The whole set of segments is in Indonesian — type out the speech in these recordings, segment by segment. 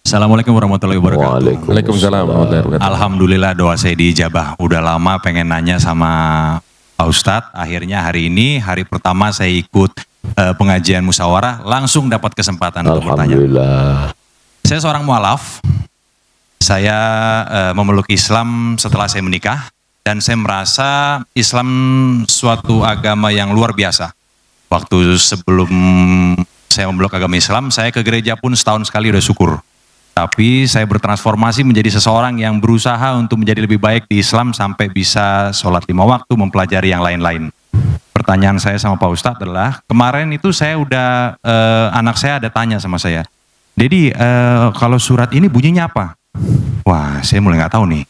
Assalamualaikum warahmatullahi wabarakatuh. Waalaikumsalam warahmatullahi wabarakatuh. Alhamdulillah doa saya diijabah. Udah lama pengen nanya sama Pak Ustadz. Akhirnya hari ini, hari pertama saya ikut pengajian musyawarah, langsung dapat kesempatan untuk bertanya. Alhamdulillah. Saya seorang mualaf. Saya memeluk Islam setelah saya menikah. Dan saya merasa Islam suatu agama yang luar biasa. Waktu sebelum saya memeluk agama Islam, saya ke gereja pun setahun sekali udah syukur. Tapi saya bertransformasi menjadi seseorang yang berusaha untuk menjadi lebih baik di Islam sampai bisa sholat 5 waktu, mempelajari yang lain-lain. Pertanyaan saya sama Pak Ustadz adalah, kemarin itu saya udah, anak saya ada tanya sama saya, Dedi, kalau surat ini bunyinya apa? Wah, saya mulai nggak tahu nih,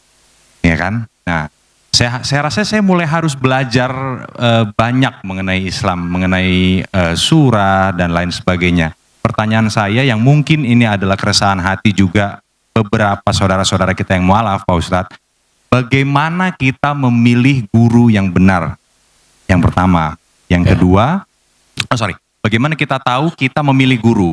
ya kan? Nah, saya rasa saya mulai harus belajar banyak mengenai Islam, mengenai surah dan lain sebagainya. Pertanyaan saya yang mungkin ini adalah keresahan hati juga beberapa saudara-saudara kita yang mualaf, Pak Ustadz. Bagaimana kita memilih guru yang benar? Yang pertama. Yang kedua, bagaimana kita tahu kita memilih guru?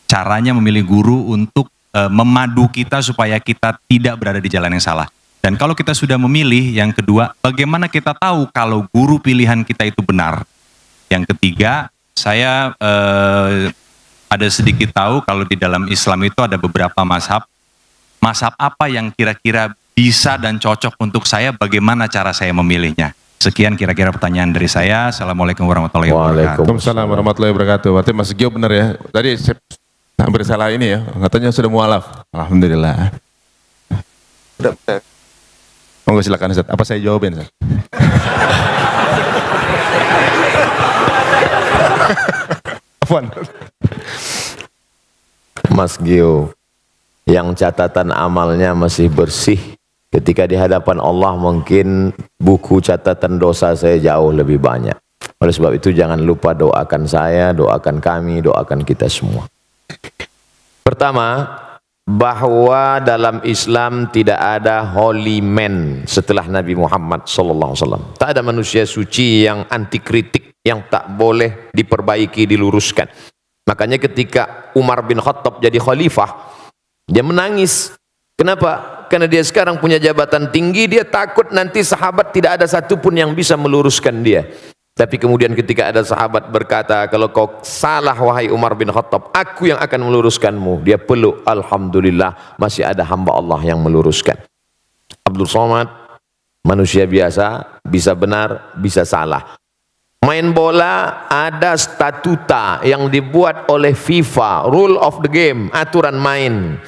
Caranya memilih guru untuk memadu kita supaya kita tidak berada di jalan yang salah. Dan kalau kita sudah memilih, yang kedua, bagaimana kita tahu kalau guru pilihan kita itu benar? Yang ketiga, saya ada sedikit tahu kalau di dalam Islam itu ada beberapa mazhab. Mazhab apa yang kira-kira bisa dan cocok untuk saya, bagaimana cara saya memilihnya? Sekian kira-kira pertanyaan dari saya. Assalamualaikum warahmatullahi wabarakatuh. Waalaikumsalam warahmatullahi wabarakatuh. Berarti Mas Gio benar ya. Tadi saya hampir salah ini ya. Katanya sudah mualaf. Alhamdulillah. Udah. Monggo silakan Ustaz. Apa saya jawabin Ustaz? Afwan. Mas Gio, yang catatan amalnya masih bersih, ketika di hadapan Allah mungkin buku catatan dosa saya jauh lebih banyak. Oleh sebab itu jangan lupa doakan saya, doakan kami, doakan kita semua. Pertama, bahwa dalam Islam tidak ada holy man setelah Nabi Muhammad SAW. Tak ada manusia suci yang anti kritik, yang tak boleh diperbaiki, diluruskan. Makanya ketika Umar bin Khattab jadi khalifah, dia menangis. Kenapa? Karena dia sekarang punya jabatan tinggi, dia takut nanti sahabat tidak ada satupun yang bisa meluruskan dia. Tapi kemudian ketika ada sahabat berkata, kalau kau salah wahai Umar bin Khattab, aku yang akan meluruskanmu. Dia peluk, alhamdulillah masih ada hamba Allah yang meluruskan. Abdul Somad, manusia biasa, bisa benar, bisa salah. Main bola ada statuta yang dibuat oleh FIFA, rule of the game, aturan main.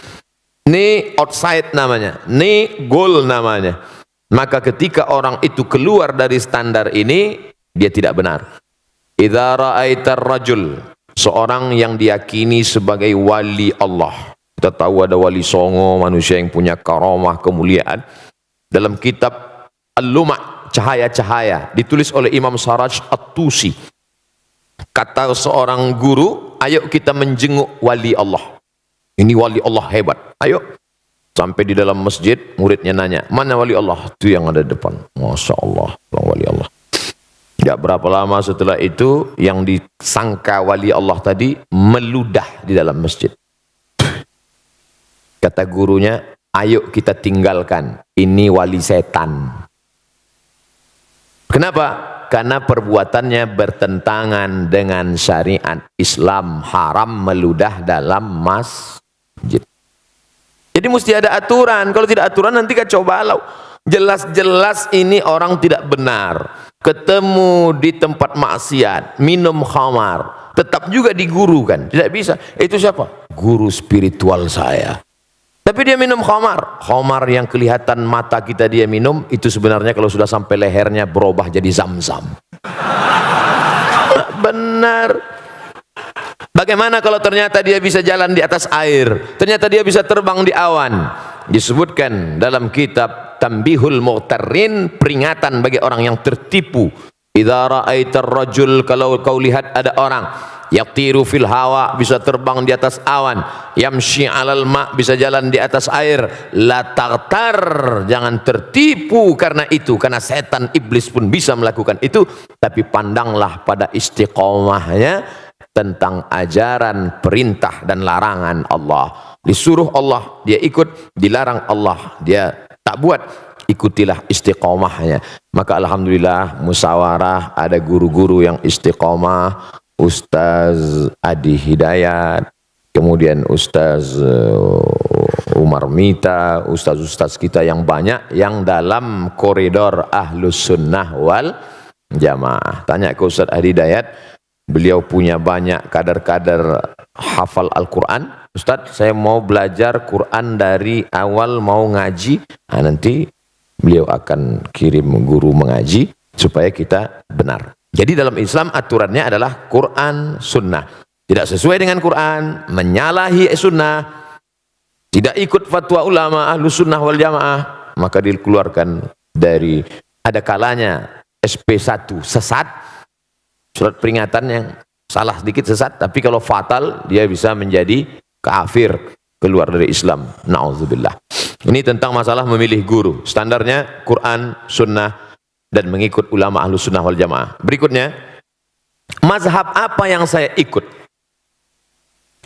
Ini outside namanya, ini goal namanya. Maka ketika orang itu keluar dari standar ini, dia tidak benar. Idza ra'aitar rajul, seorang yang diyakini sebagai wali Allah. Kita tahu ada wali songo, manusia yang punya karamah, kemuliaan. Dalam kitab Al-Luma' cahaya-cahaya ditulis oleh Imam Saraj At-Tusi, kata seorang guru, ayo kita menjenguk wali Allah. Ini wali Allah hebat, ayo. Sampai di dalam masjid, muridnya nanya, mana wali Allah? Itu yang ada di depan. Masya Allah, wali Allah. Tidak berapa lama setelah itu, yang disangka wali Allah tadi meludah di dalam masjid. Kata gurunya, ayo kita tinggalkan, ini wali setan. Kenapa? Karena perbuatannya bertentangan dengan syariat Islam, haram meludah dalam masjid. Jadi mesti ada aturan. Kalau tidak aturan nanti kacau balau. Jelas-jelas ini orang tidak benar. Ketemu di tempat maksiat, minum khamar, tetap juga digurukan. Tidak bisa. Itu siapa? Guru spiritual saya. Tapi dia minum khamar. Khamar yang kelihatan mata kita dia minum, itu sebenarnya kalau sudah sampai lehernya berubah jadi zam-zam. Benar. Bagaimana kalau ternyata dia bisa jalan di atas air? Ternyata dia bisa terbang di awan. Disebutkan dalam kitab Tanbihul Mughtarrin, peringatan bagi orang yang tertipu. Idza ra'aitar rajul, kalau kau lihat ada orang yatiru fil hawa, bisa terbang di atas awan, yamshi alal ma, bisa jalan di atas air, la taghtar, jangan tertipu karena itu, karena setan iblis pun bisa melakukan itu. Tapi pandanglah pada istiqomahnya, tentang ajaran, perintah dan larangan Allah. Disuruh Allah, dia ikut. Dilarang Allah, dia tak buat. Ikutilah istiqomahnya. Maka alhamdulillah musyawarah, ada guru-guru yang istiqomah. Ustaz Adi Hidayat, kemudian Ustaz Umar Mita, ustaz-ustaz kita yang banyak yang dalam koridor Ahlus Sunnah wal Jamaah. Tanya ke Ustaz Adi Hidayat, beliau punya banyak kader-kader hafal Al-Quran. Ustaz, saya mau belajar Quran dari awal, mau ngaji. Nah, nanti beliau akan kirim guru mengaji supaya kita benar. Jadi dalam Islam aturannya adalah Quran, Sunnah. Tidak sesuai dengan Quran, menyalahi Sunnah, tidak ikut fatwa ulama Ahlus Sunnah wal Jamaah, maka dikeluarkan dari, ada kalanya SP1 sesat, surat peringatan yang salah sedikit sesat, tapi kalau fatal dia bisa menjadi kafir, keluar dari Islam. Na'udzubillah. Ini tentang masalah memilih guru. Standarnya Quran, Sunnah, dan mengikut ulama Ahlus Sunnah wal Jamaah. Berikutnya, mazhab apa yang saya ikut?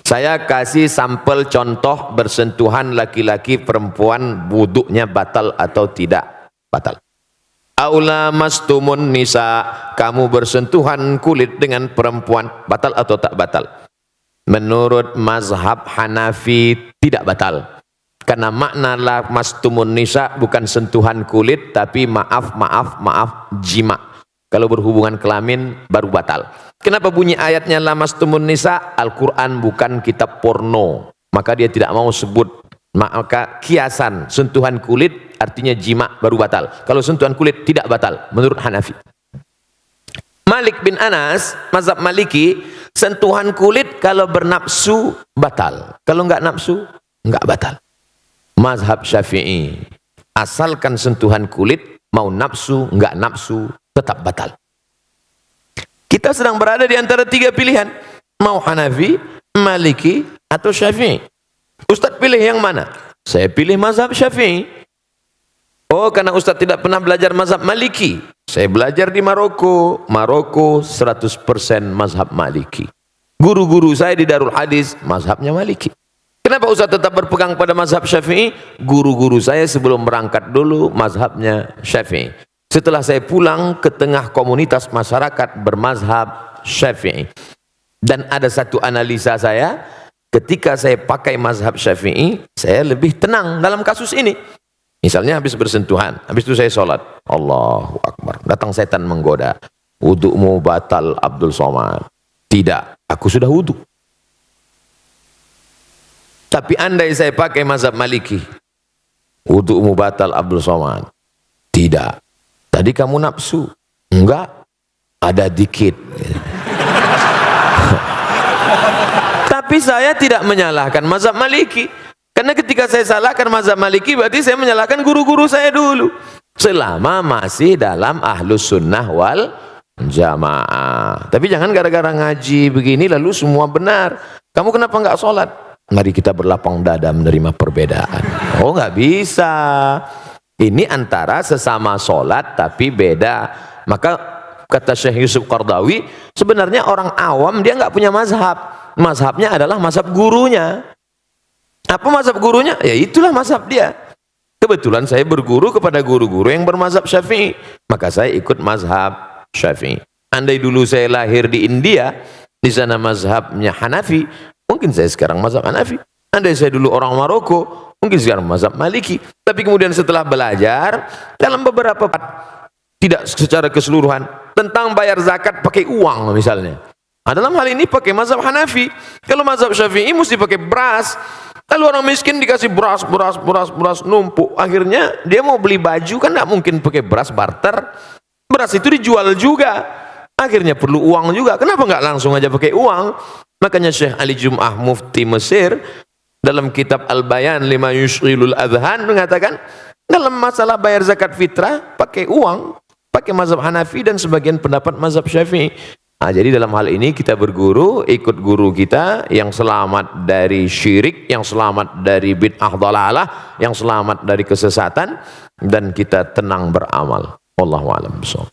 Saya kasih sampel contoh bersentuhan laki-laki perempuan, wuduknya batal atau tidak batal. Aula mastumun nisa, kamu bersentuhan kulit dengan perempuan, batal atau tak batal? Menurut mazhab Hanafi tidak batal. Karena makna la mastumun nisa bukan sentuhan kulit, tapi maaf jima. Kalau berhubungan kelamin baru batal. Kenapa bunyi ayatnya la mastumun nisa? Al-Quran bukan kitab porno, maka dia tidak mau sebut. Maka kiasan sentuhan kulit artinya jima baru batal. Kalau sentuhan kulit tidak batal menurut Hanafi. Malik bin Anas, mazhab Maliki, sentuhan kulit kalau bernafsu batal, kalau enggak nafsu enggak batal. Mazhab Syafi'i, asalkan sentuhan kulit, mau nafsu, enggak nafsu, tetap batal. Kita sedang berada di antara tiga pilihan, mau Hanafi, Maliki, atau Syafi'i. Ustaz pilih yang mana? Saya pilih mazhab Syafi'i. Oh, karena Ustaz tidak pernah belajar mazhab Maliki. Saya belajar di Maroko. Maroko 100% mazhab Maliki. Guru-guru saya di Darul Hadis, mazhabnya Maliki. Kenapa Ustaz tetap berpegang pada mazhab Syafi'i? Guru-guru saya sebelum berangkat dulu mazhabnya Syafi'i. Setelah saya pulang ke tengah komunitas masyarakat bermazhab Syafi'i. Dan ada satu analisa saya, ketika saya pakai mazhab Syafi'i, saya lebih tenang dalam kasus ini. Misalnya habis bersentuhan, habis itu saya sholat, Allahu Akbar, datang setan menggoda, wudukmu batal Abdul Somad. Tidak, aku sudah wuduk. Tapi andai saya pakai mazhab Maliki, wudukmu batal Abdul Somad. Tidak, tadi kamu nafsu. Enggak, ada dikit. Tapi saya tidak menyalahkan mazhab Maliki. Karena ketika saya salahkan mazhab Maliki, berarti saya menyalahkan guru-guru saya dulu. Selama masih dalam Ahlus Sunnah wal Jamaah. Tapi jangan gara-gara ngaji begini lalu semua benar. Kamu kenapa enggak sholat? Mari kita berlapang dada menerima perbedaan. Oh, nggak bisa. Ini antara sesama sholat tapi beda. Maka kata Syekh Yusuf Qardawi, sebenarnya orang awam dia nggak punya mazhab. Mazhabnya adalah mazhab gurunya. Apa mazhab gurunya? Ya itulah mazhab dia. Kebetulan saya berguru kepada guru-guru yang bermazhab Syafi'i, maka saya ikut mazhab Syafi'i. Andai dulu saya lahir di India, di sana mazhabnya Hanafi, mungkin saya sekarang mazhab Hanafi. Andai saya dulu orang Maroko, mungkin sekarang mazhab Maliki. Tapi kemudian setelah belajar dalam beberapa tidak secara keseluruhan tentang bayar zakat pakai uang misalnya. Nah, dalam hal ini pakai mazhab Hanafi. Kalau mazhab Syafi'i mesti pakai beras. Lalu orang miskin dikasih beras numpuk. Akhirnya dia mau beli baju kan tidak mungkin pakai beras barter. Beras itu dijual juga. Akhirnya perlu uang juga. Kenapa nggak langsung aja pakai uang? Makanya Syekh Ali Jum'ah Mufti Mesir dalam kitab Al-Bayan lima yushghilul adhan mengatakan dalam masalah bayar zakat fitrah pakai uang, pakai mazhab Hanafi dan sebagian pendapat mazhab Syafi'i. Nah, jadi dalam hal ini kita berguru, ikut guru kita yang selamat dari syirik, yang selamat dari bid'ah dhalalah, yang selamat dari kesesatan, dan kita tenang beramal. Wallahu a'lam bishawab.